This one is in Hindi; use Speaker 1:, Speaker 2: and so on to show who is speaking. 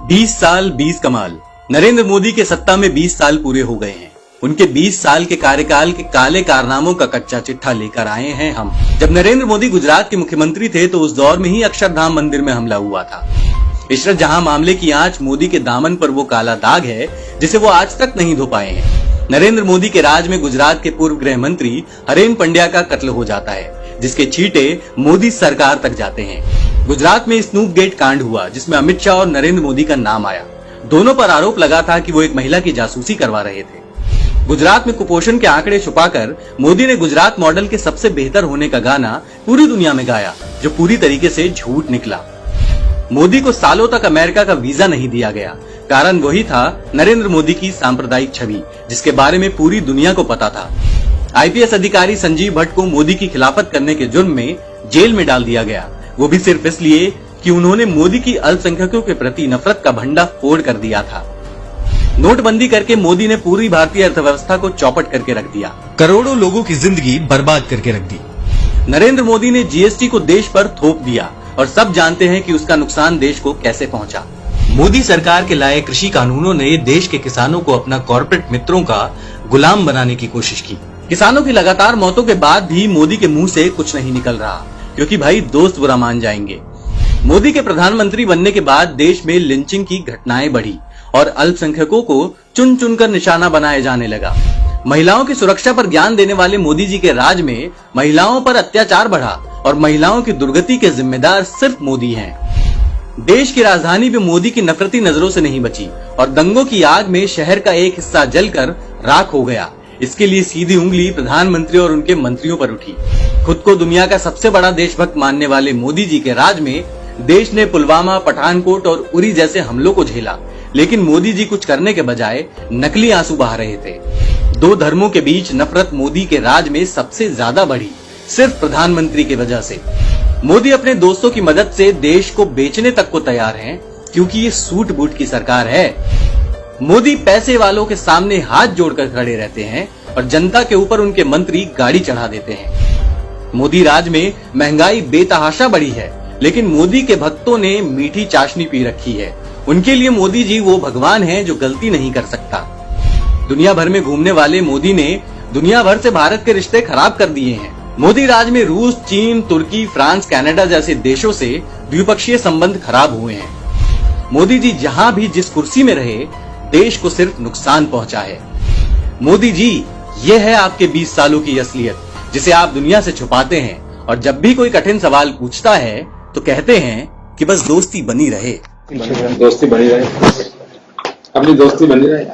Speaker 1: 20 साल 20 कमाल। नरेंद्र मोदी के सत्ता में 20 साल पूरे हो गए हैं। उनके 20 साल के कार्यकाल के काले कारनामों का कच्चा चिट्ठा लेकर आए हैं हम। जब नरेंद्र मोदी गुजरात के मुख्यमंत्री थे तो उस दौर में ही अक्षरधाम मंदिर में हमला हुआ था। इशरत जहां मामले की आंच मोदी के दामन पर वो काला दाग है जिसे वो आज तक नहीं धो पाए हैं। नरेंद्र मोदी के राज में गुजरात के पूर्व गृह मंत्री हरेन पंड्या का कत्ल हो जाता है, जिसके छींटे मोदी सरकार तक जाते हैं। गुजरात में स्नूप गेट कांड हुआ जिसमें अमित शाह और नरेंद्र मोदी का नाम आया। दोनों पर आरोप लगा था कि वो एक महिला की जासूसी करवा रहे थे। गुजरात में कुपोषण के आंकड़े छुपाकर मोदी ने गुजरात मॉडल के सबसे बेहतर होने का गाना पूरी दुनिया में गाया, जो पूरी तरीके से झूठ निकला। मोदी को सालों तक अमेरिका का वीजा नहीं दिया गया। कारण वही था नरेंद्र मोदी की सांप्रदायिक छवि, जिसके बारे में पूरी दुनिया को पता था। आईपीएस अधिकारी संजीव भट्ट को मोदी की खिलाफत करने के जुर्म में जेल में डाल दिया गया, वो भी सिर्फ इसलिए कि उन्होंने मोदी की अल्पसंख्यकों के प्रति नफरत का भंडा फोड़ कर दिया था। नोटबंदी करके मोदी ने पूरी भारतीय अर्थव्यवस्था को चौपट करके रख दिया,
Speaker 2: करोड़ों लोगों की जिंदगी बर्बाद करके रख दी।
Speaker 1: नरेंद्र मोदी ने जीएसटी को देश पर थोप दिया और सब जानते हैं कि उसका नुकसान देश को कैसे पहुंचा।
Speaker 2: मोदी सरकार के लाए कृषि कानूनों ने देश के किसानों को अपना कॉर्पोरेट मित्रों का गुलाम बनाने की कोशिश की।
Speaker 1: किसानों की लगातार मौतों के बाद भी मोदी के मुंह से कुछ नहीं निकल रहा, क्योंकि भाई दोस्त बुरा मान जाएंगे। मोदी के प्रधानमंत्री बनने के बाद देश में लिंचिंग की घटनाएं बढ़ी और अल्पसंख्यकों को चुन चुनकर निशाना बनाया जाने लगा। महिलाओं की सुरक्षा पर ज्ञान देने वाले मोदी जी के राज में महिलाओं पर अत्याचार बढ़ा और महिलाओं की दुर्गति के जिम्मेदार सिर्फ मोदी हैं। देश की राजधानी भी मोदी की नफरती नजरों से नहीं बची और दंगों की आग में शहर का एक हिस्सा जलकर राख हो गया। इसके लिए सीधी उंगली प्रधानमंत्री और उनके मंत्रियों पर उठी। खुद को दुनिया का सबसे बड़ा देशभक्त मानने वाले मोदी जी के राज में देश ने पुलवामा, पठानकोट और उरी जैसे हमलों को झेला, लेकिन मोदी जी कुछ करने के बजाय नकली आंसू बहा रहे थे। दो धर्मों के बीच नफरत मोदी के राज में सबसे ज्यादा बढ़ी, सिर्फ प्रधानमंत्री की वजह से। मोदी अपने दोस्तों की मदद से देश को बेचने तक को तैयार हैं, क्योंकि ये सूट बूट की सरकार है। मोदी पैसे वालों के सामने हाथ जोड़कर खड़े रहते हैं और जनता के ऊपर उनके मंत्री गाड़ी चढ़ा देते हैं। मोदी राज में महंगाई बेतहाशा बढ़ी है, लेकिन मोदी के भक्तों ने मीठी चाशनी पी रखी है। उनके लिए मोदी जी वो भगवान हैं जो गलती नहीं कर सकता। दुनिया भर में घूमने वाले मोदी ने दुनिया भर से भारत के रिश्ते खराब कर दिए हैं। मोदी राज में रूस, चीन, तुर्की, फ्रांस, कनाडा जैसे देशों से द्विपक्षीय संबंध खराब हुए हैं। मोदी जी जहां भी जिस कुर्सी में रहे, देश को सिर्फ नुकसान पहुंचा है। मोदी जी, ये है आपके 20 सालों की असलियत, जिसे आप दुनिया से छुपाते हैं और जब भी कोई कठिन सवाल पूछता है तो कहते हैं कि बस दोस्ती बनी रहे।
Speaker 3: दोस्ती बनी रहे, अपनी दोस्ती बनी रहे।